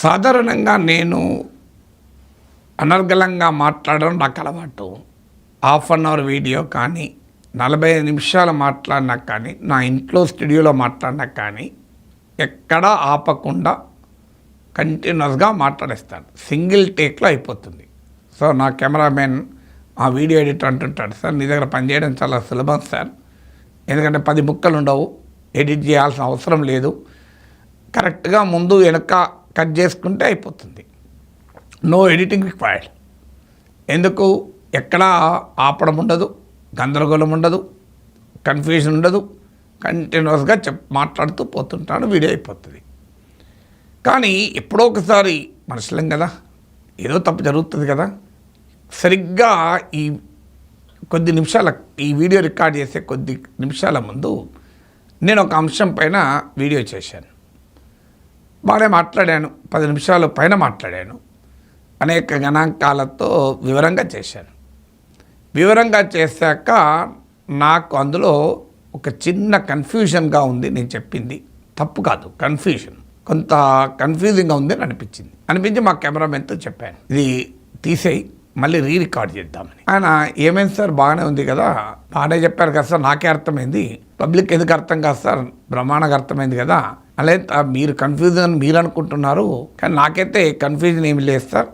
సాధారణంగా నేను అనర్గళంగా మాట్లాడడం నాకు అలవాటు. హాఫ్ అన్ అవర్ వీడియో కానీ 45 నిమిషాలు మాట్లాడినా కానీ నా ఇంట్లో స్టూడియోలో మాట్లాడినా కానీ ఎక్కడా ఆపకుండా కంటిన్యూస్గా మాట్లాడేస్తాను. సింగిల్ టేక్లో అయిపోతుంది. సో నా కెమెరామెన్ ఆ వీడియో ఎడిటర్ అంటుంటాడు, సార్ నీ దగ్గర పనిచేయడం చాలా సులభం సార్, ఎందుకంటే 10 ముక్కలు ఉండవు, ఎడిట్ చేయాల్సిన అవసరం లేదు, కరెక్ట్గా ముందు వెనక కట్ చేసుకుంటే అయిపోతుంది, నో ఎడిటింగ్ రిక్వైర్డ్. ఎందుకు ఎక్కడా ఆపడం ఉండదు, గందరగోళం ఉండదు, కన్ఫ్యూజన్ ఉండదు, కంటిన్యూస్గా మాట్లాడుతూ పోతుంటాను, వీడియో అయిపోతుంది. కానీ ఎప్పుడో ఒకసారి మనుషులం కదా, ఏదో తప్పు జరుగుతుంది కదా. సరిగ్గా కొద్ది నిమిషాల ఈ వీడియో రికార్డ్ చేసే కొద్ది నిమిషాల ముందు నేను ఒక అంశం పైన వీడియో చేశాను. బాగానే మాట్లాడాను, 10 నిమిషాల పైన మాట్లాడాను, అనేక గణాంకాలతో వివరంగా చేశాను. వివరంగా చేశాక నాకు అందులో ఒక చిన్న కన్ఫ్యూజన్గా ఉంది. నేను చెప్పింది తప్పు కాదు, కన్ఫ్యూజన్, కొంత కన్ఫ్యూజింగ్గా ఉంది అని అనిపించి మా కెమెరామెన్తో చెప్పాను, ఇది తీసేయి, మళ్ళీ రికార్డ్ చేద్దామని. ఆయన ఏమైంది సార్, బాగానే ఉంది కదా, బాగానే చెప్పారు కదా సార్, నాకే అర్థమైంది, పబ్లిక్ ఎందుకు అర్థం కాదు సార్, బ్రహ్మాండంగా అర్థమైంది కదా, అలాగే మీరు కన్ఫ్యూజన్ మీరు అనుకుంటున్నారు, కానీ నాకైతే కన్ఫ్యూజన్ ఏమి లేదు సార్,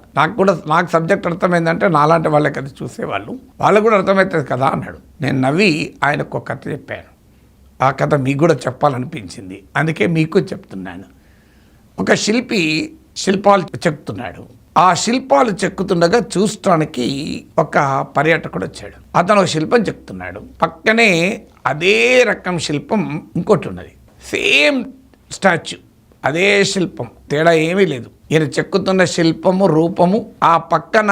నాకు సబ్జెక్ట్ అర్థమైందంటే నాలాంటి వాళ్ళే కదా చూసేవాళ్ళు, వాళ్ళకు కూడా అర్థమవుతుంది కదా అన్నాడు. నేను నవ్వి ఆయనకు ఒక కథ చెప్పాను. ఆ కథ మీకు కూడా చెప్పాలనిపించింది, అందుకే మీకు చెప్తున్నాను. ఒక శిల్పి శిల్పాలు చెక్కుతున్నాడు. ఆ శిల్పాలు చెక్కుతుండగా చూడటానికి ఒక పర్యాటకుడు వచ్చాడు. అతను ఒక శిల్పం చెక్కుతున్నాడు, పక్కనే అదే రకం శిల్పం ఇంకోటి ఉన్నది, సేమ్ స్టాచ్యూ, అదే శిల్పం, తేడా ఏమీ లేదు. ఈయన చెక్కుతున్న శిల్పము రూపము, ఆ పక్కన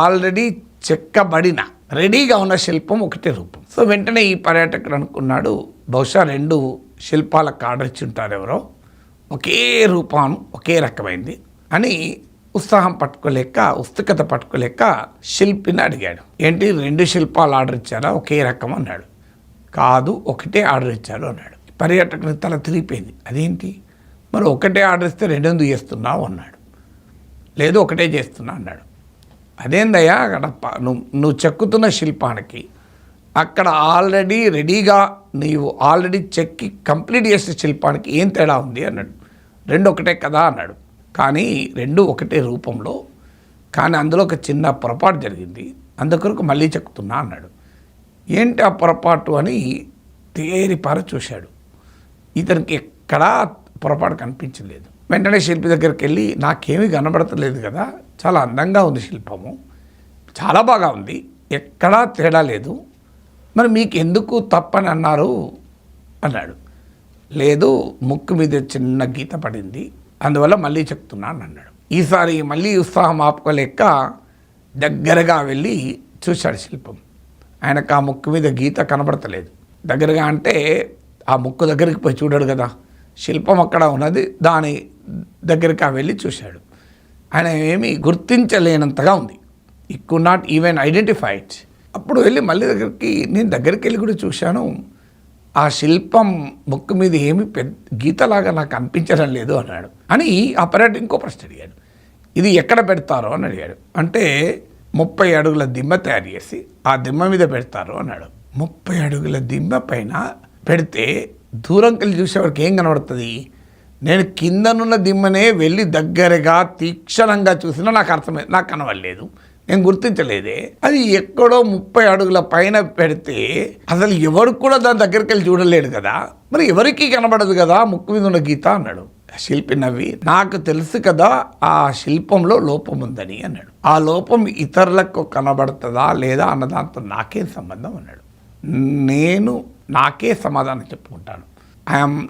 ఆల్రెడీ చెక్కబడిన రెడీగా ఉన్న శిల్పం ఒకటే రూపం. సో వెంటనే ఈ పర్యాటకుడు అనుకున్నాడు, బహుశా 2 శిల్పాలకు ఆర్డర్ ఇచ్చి ఉంటారు ఎవరో, ఒకే రూపం ఒకే రకమైంది అని ఉత్సుకత పట్టుకోలేక శిల్పిని అడిగాడు, ఏంటి 2 శిల్పాలు ఆర్డర్ ఇచ్చారా, ఒకే రకం అన్నాడు. కాదు, ఒకటే ఆర్డర్ ఇచ్చారు అన్నాడు. పర్యాటకుని తల తిరిగిపోయింది, అదేంటి మరి ఒకటే ఆర్డర్ ఇస్తే 2 ఎందుకు చేస్తున్నావు అన్నాడు. లేదు, ఒకటే చేస్తున్నా అన్నాడు. అదేందయ్యా, అక్కడ నువ్వు చెక్కుతున్న శిల్పానికి అక్కడ ఆల్రెడీ రెడీగా నీవు ఆల్రెడీ చెక్కి కంప్లీట్ చేసే శిల్పానికి ఏం తేడా ఉంది అన్నాడు. 2 ఒకటే కదా అన్నాడు. కానీ 2 ఒకటే రూపంలో, కానీ అందులో ఒక చిన్న పొరపాటు జరిగింది, అందుకొరకు మళ్ళీ చెక్కుతున్నా అన్నాడు. ఏంటి ఆ పొరపాటు అని తేరిపార చూశాడు. ఇతనికి ఎక్కడా పొరపాటు కనిపించలేదు. వెంటనే శిల్పి దగ్గరికి వెళ్ళి, నాకేమీ కనబడతలేదు కదా, చాలా అందంగా ఉంది శిల్పము, చాలా బాగా ఉంది, ఎక్కడా తేడా లేదు, మరి మీకు ఎందుకు తప్పని అన్నారు అన్నాడు. లేదు, ముక్కు మీద చిన్న గీత పడింది, అందువల్ల మళ్ళీ చెప్తున్నాను అన్నాడు. ఈసారి మళ్ళీ ఉత్సాహం ఆపుకోలేక దగ్గరగా వెళ్ళి చూశాడు శిల్పం. ఆయనకు ఆ ముక్కు మీద గీత కనబడతలేదు. దగ్గరగా అంటే ఆ ముక్కు దగ్గరికి పోయి చూడాడు కదా, శిల్పం అక్కడ ఉన్నది, దాని దగ్గరికి వెళ్ళి చూశాడు. ఆయన ఏమీ గుర్తించలేనంతగా ఉంది, ఈ కుడ్ నాట్ ఈవెన్ ఐడెంటిఫైడ్. అప్పుడు వెళ్ళి మళ్ళీ నేను దగ్గరికి వెళ్ళి కూడా చూశాను, ఆ శిల్పం ముక్కు మీద ఏమి గీతలాగా నాకు అనిపించడం లేదు అన్నాడు. అని ఆ పర్యాటకుడు ఇంకో ప్రశ్న అడిగాడు, ఇది ఎక్కడ పెడతారో అని అడిగాడు. అంటే 30 అడుగుల దిమ్మ తయారు చేసి ఆ దిమ్మ మీద పెడతారు అన్నాడు. 30 అడుగుల దిమ్మ పైన పెడితే దూరంకెళ్ళి చూసేవాడికి ఏం కనబడుతుంది? నేను కిందనున్న దిమ్మనే వెళ్ళి దగ్గరగా తీక్షణంగా చూసినా నాకు కనబడలేదు, నేను గుర్తించలేదే. అది ఎక్కడో 30 అడుగుల పైన పెడితే అసలు ఎవరు కూడా దాని దగ్గరికి వెళ్ళి చూడలేడు కదా, మరి ఎవరికి కనబడదు కదా ముక్కు మీద ఉన్న గీత అన్నాడు. శిల్పి నవ్వి, నాకు తెలుసు కదా ఆ శిల్పంలో లోపం ఉందని అన్నాడు. ఆ లోపం ఇతరులకు కనబడుతుందా లేదా అన్న దాంతో నాకేం సంబంధం అన్నాడు. నేను నాకే సమాధానం చెప్పుకుంటాను.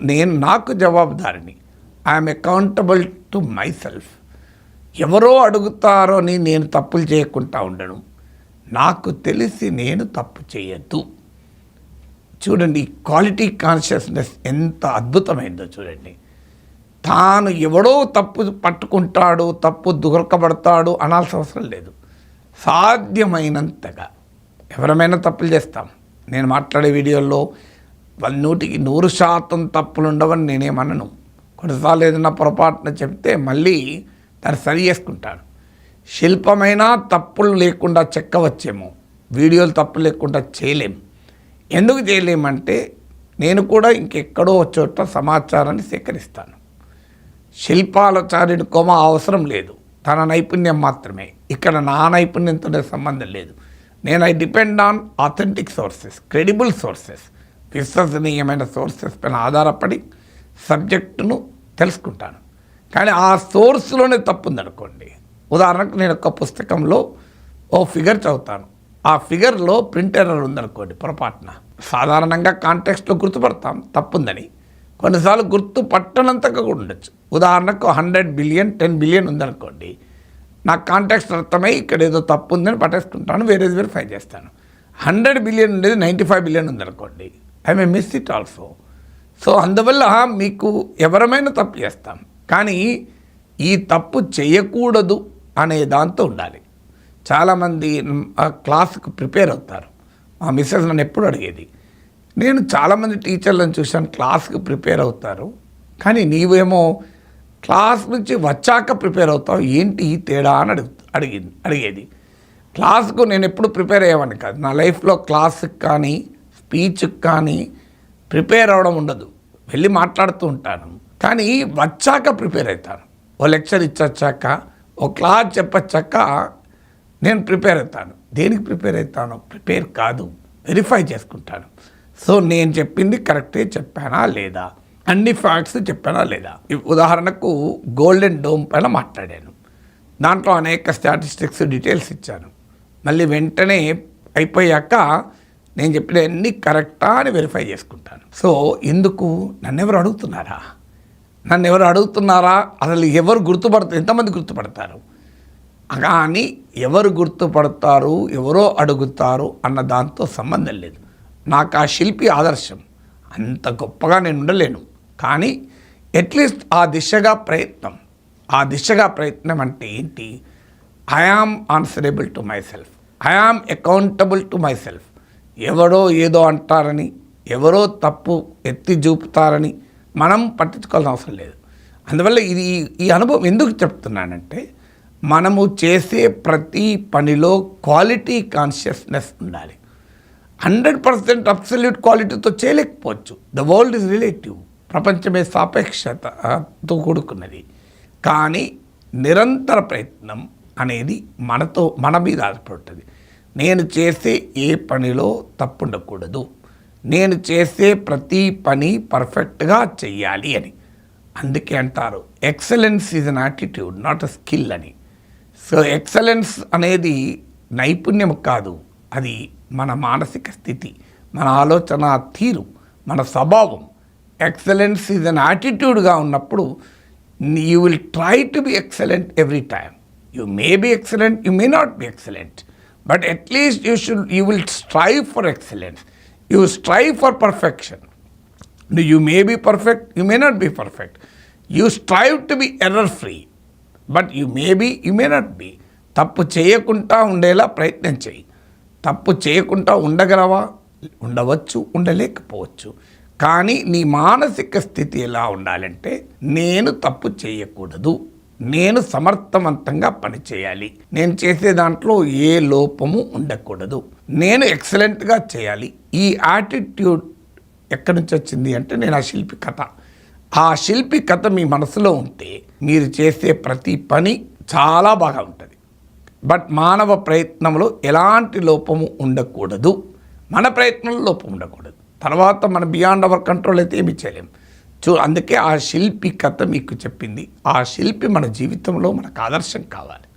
నేను నాకు జవాబుదారిని, I'm accountable to myself. ఎవరో అడుగుతారో అని నేను తప్పులు చేయకుండా ఉండను, నాకు తెలిసి నేను తప్పు చేయొద్దు. చూడండి, క్వాలిటీ కాన్షియస్నెస్ ఎంత అద్భుతమైందో చూడండి. తాను ఎవడో తప్పు పట్టుకుంటాడు, తప్పు దొరకబడతాడు అనాల్సిన అవసరం లేదు. సాధ్యమైనంతగా ఎవరమైనా తప్పులు చేస్తాం. నేను మాట్లాడే వీడియోల్లో 100% తప్పులు ఉండవని నేనేమన్నాను. కొన్నిసార్లు ఏదైనా పొరపాటున చెప్తే మళ్ళీ దాన్ని సరి చేసుకుంటాను. శిల్పమైనా తప్పులు లేకుండా చెక్కవచ్చేమో, వీడియోలు తప్పులు లేకుండా చేయలేం. ఎందుకు చేయలేమంటే నేను కూడా ఇంకెక్కడో చోట సమాచారాన్ని సేకరిస్తాను. శిల్పాలచార్యుని కొమ అవసరం లేదు, తన నైపుణ్యం మాత్రమే. ఇక్కడ నా నైపుణ్యంతో సంబంధం లేదు. నేను I depend on authentic sources, credible sources, విశ్వసనీయమైన సోర్సెస్ పైన ఆధారపడి సబ్జెక్టును తెలుసుకుంటాను. కానీ ఆ సోర్స్లోనే తప్పు ఉందనుకోండి, ఉదాహరణకు నేను ఒక పుస్తకంలో ఓ ఫిగర్ చదువుతాను, ఆ ఫిగర్లో ప్రింట్ ఎర్రర్ ఉందనుకోండి పొరపాటున, సాధారణంగా కాంటెక్స్ట్లో గుర్తుపడతాం తప్పుందని, కొన్నిసార్లు గుర్తుపట్టనంతగా కూడా ఉండొచ్చు. ఉదాహరణకు 100 బిలియన్ 10 బిలియన్ ఉందనుకోండి, నాకు కాంటెక్స్ట్ అర్థమై ఇక్కడ ఏదో తప్పు ఉందని పట్టేసుకుంటాను, వేరేది వెరిఫై చేస్తాను. 100 బిలియన్ ఉండేది 95 బిలియన్ ఉందనుకోండి, I may miss it also. So అందువల్ల మీకు ఎవరమైనా తప్పు చేస్తాం, కానీ ఈ తప్పు చేయకూడదు అనే దాంతో ఉండాలి. చాలామంది క్లాస్కి ప్రిపేర్ అవుతారు. మా మిస్సెస్ నన్ను ఎప్పుడు అడిగేది, నేను చాలామంది టీచర్లను చూశాను క్లాస్కి ప్రిపేర్ అవుతారు, కానీ నీవేమో క్లాస్ నుంచి వచ్చాక ప్రిపేర్ అవుతావు, ఏంటి ఈ తేడా అని అడిగేది. క్లాస్కు నేను ఎప్పుడు ప్రిపేర్ అయ్యేవాడిని కాదు. నా లైఫ్లో క్లాస్కి కానీ స్పీచ్కి కానీ ప్రిపేర్ అవ్వడం ఉండదు, వెళ్ళి మాట్లాడుతూ ఉంటాను. కానీ వచ్చాక ప్రిపేర్ అవుతాను. ఓ లెక్చర్ ఇచ్చొచ్చాక, ఓ క్లాస్ చెప్పొచ్చాక నేను ప్రిపేర్ అవుతాను. దేనికి ప్రిపేర్ అవుతాను? ప్రిపేర్ కాదు, వెరిఫై చేసుకుంటాను. సో నేను చెప్పింది కరెక్టే చెప్పానా లేదా, అన్ని ఫ్యాక్ట్స్ చెప్పానా లేదా. ఉదాహరణకు గోల్డెన్ డోమ్ పైన మాట్లాడాను, దాంట్లో అనేక స్టాటిస్టిక్స్ డీటెయిల్స్ ఇచ్చాను. మళ్ళీ వెంటనే అయిపోయాక నేను చెప్పిన అన్ని కరెక్టా అని వెరిఫై చేసుకుంటాను. సో ఎందుకు నన్ను ఎవరు అడుగుతున్నారా, అసలు ఎవరు గుర్తుపడతారు, ఎంతమంది గుర్తుపడతారు? కానీ ఎవరు గుర్తుపడతారు, ఎవరో అడుగుతారు అన్న దాంతో సంబంధం లేదు. నాకు ఆ శిల్పి ఆదర్శం. అంత గొప్పగా నేను ఉండలేను, కానీ అట్లీస్ట్ ఆ దిశగా ప్రయత్నం అంటే ఏంటి? I am answerable to my self, I am accountable to myself. ఎవరో ఏదో అంటారని, ఎవరో తప్పు ఎత్తి చూపుతారని మనం పట్టించుకోవాల్సిన అవసరం లేదు. అందువల్ల ఈ అనుభవం ఎందుకు చెప్తున్నానంటే, మనము చేసే ప్రతి పనిలో క్వాలిటీ కాన్షియస్నెస్ ఉండాలి. 100% అబ్సల్యూట్ క్వాలిటీతో చేయలేకపోవచ్చు. ద వరల్డ్ ఈజ్ రిలేటివ్, ప్రపంచమే సాపేక్షతతో కూడుకున్నది. కానీ నిరంతర ప్రయత్నం అనేది మన మీద ఆధారపడుతుంది. నేను చేసే ఏ పనిలో తప్పు ఉండకూడదు, నేను చేసే ప్రతి పని పర్ఫెక్ట్గా చెయ్యాలి అని. అందుకే అంటారు excellence is an attitude not a skill అని. సో ఎక్సలెన్స్ అనేది నైపుణ్యం కాదు, అది మన మానసిక స్థితి, మన ఆలోచన తీరు, మన స్వభావం. ఎక్సలెన్స్ ఈజ్ అన్ యాటిట్యూడ్గా ఉన్నప్పుడు you will try to be excellent every time. You may be excellent, you may not be excellent, but at least you will strive for excellence. You strive for perfection. You may be perfect, you may not be perfect. You strive to be error free, but you may be, you may not be. తప్పు చేయకుండా ఉండేలా ప్రయత్నం చేయి. తప్పు చేయకుండా ఉండగలవా? ఉండవచ్చు, ఉండలేకపోవచ్చు. కానీ నీ మానసిక స్థితి ఎలా ఉండాలంటే, నేను తప్పు చేయకూడదు, నేను సమర్థవంతంగా పనిచేయాలి, నేను చేసే దాంట్లో ఏ లోపము ఉండకూడదు, నేను ఎక్సలెంట్గా చేయాలి. ఈ యాటిట్యూడ్ ఎక్కడి నుంచి వచ్చింది అంటే, నేను ఆ శిల్పి కథ మీ మనసులో ఉంటే మీరు చేసే ప్రతి పని చాలా బాగా ఉంటుంది. బట్ మానవ ప్రయత్నంలో ఎలాంటి లోపము ఉండకూడదు, మన ప్రయత్నంలో లోపం ఉండకూడదు. తర్వాత మన బియాండ్ అవర్ కంట్రోల్ అయితే ఏమి చేయలేం. అందుకే ఆ శిల్పి కథ మీకు చెప్పింది. ఆ శిల్పి మన జీవితంలో మనకు ఆదర్శం కావాలి.